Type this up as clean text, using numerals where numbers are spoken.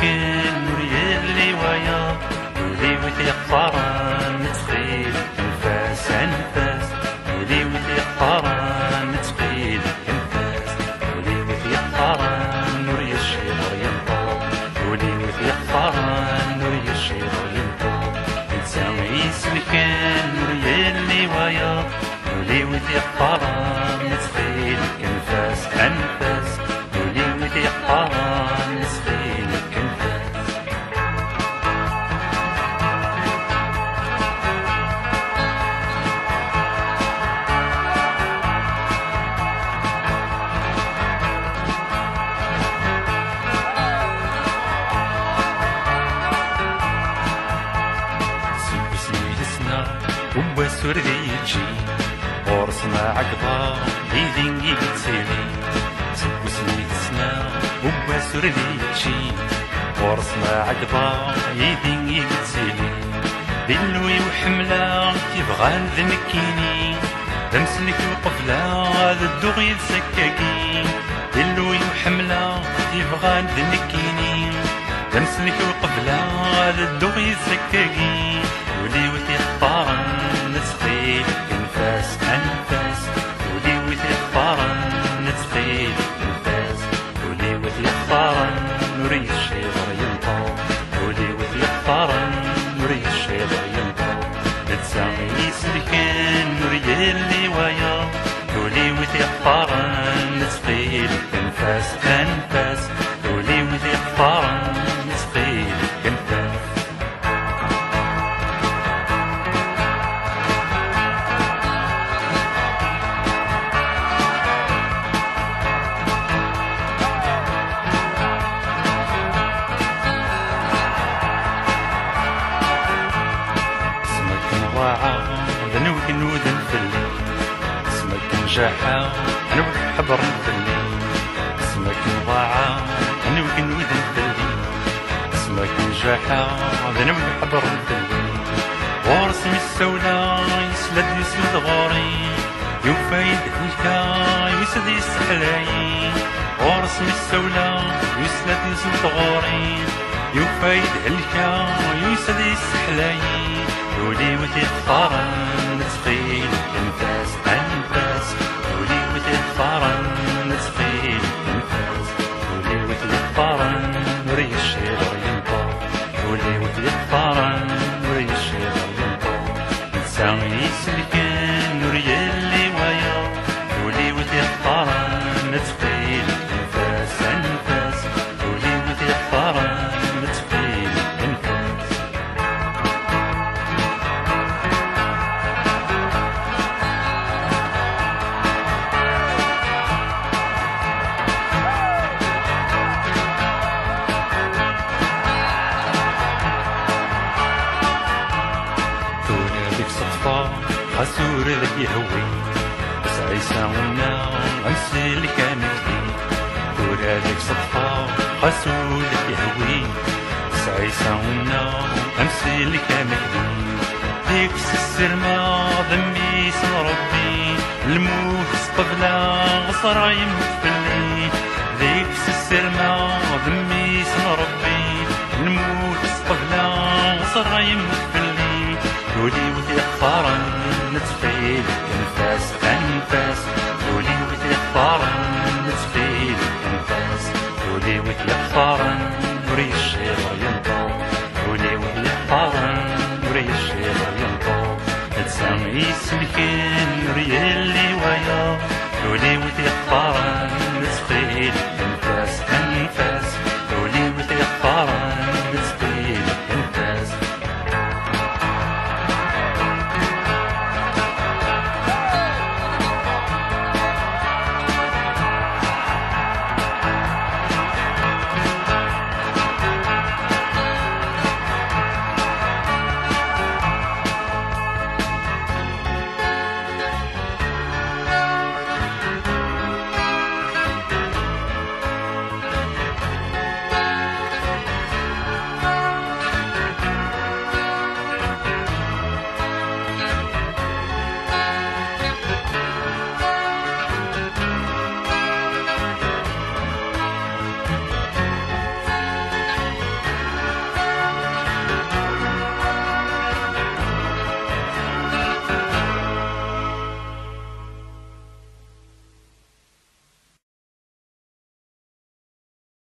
كان نوري اللي ويا ولي وثيق فران نتخيل نفاس انفاس ولي وثيق فران نتخيل انفاس ولي وثيق فران نوري الشيطر ينطق ولي وثيق فران نوري الشيطر ينطق انسان يسمي كان نوري اللي ويا ولي وثيق فران نتخيل انفاس انفاس ولي وثيق فران نتخيل وبسور ديتشي ورسنا عقبا ليدين يتسيلي سب سميت سنا وبسور ديتشي ورسنا عقبا ليدين يتسيلي دلوي وحملة تبغى ذمكيني دمسلك وقفلة هذا الدغي السكاكين دلوي وحملة تبغى ذمكيني دمسلك وقفلة هذا الدغي السكاكين ولي وثيق فران نتخيل انفاس انفاس ولي وثيق فران نتخيل انفاس ولي وثيق فران نوري الشيطر ينطق ولي وثيق فران نوري الشيطر ينطق نتسامي يسلكن نوري اللي ويا ولي وثيق فران نتخيل انفاس انفاس ولي وثيق فران نتخيل انفاس ذنوك نوذن في الليل اسمك نجاحة نوح حبر في الليل اسمك نضاعة ذنوك نوذن في الليل اسمك نجاحة ذنوك حبر في الليل ورسم السولة يسلد غوري يوفايد هلكا يسد يسحلاي ورسم السولة يسلد غوري يوفايد هلكا يسد يسحلاي ولي وثيق فران نتخيل انفاس انفاس ولي وثيق فران نتخيل انفاس ولي وثيق فران نوري الشيطر ينطق ولي وثيق فران نوري الشيطر ينطق انسان يسلكن نوري اللي ويا ولي وثيق فران نتخيل انفاس انفاس ولي وثيق فران نتخيل انفاس خسور لك يهوي بس عيساونا أمسي اللي كان جديد دور هذيك صدفة خسور لك يهوي بس عيساونا أمسي اللي كان جديد ديك السرمة ذنبي اسم ربي الموت قبلة غصر يموت بالليل ديك السرمة ذنبي اسم ربي الموت قبلة غصر يموت بالليل ولي وثيق فران نتخيل انفاس انفاس ولي وثيق فران نتخيل انفاس ولي وثيق فران نوري الشيطر ينطق ولي وثيق فران نوري الشيطر ينطق نتسامي يسلكن نوري اللي ويا ولي وثيق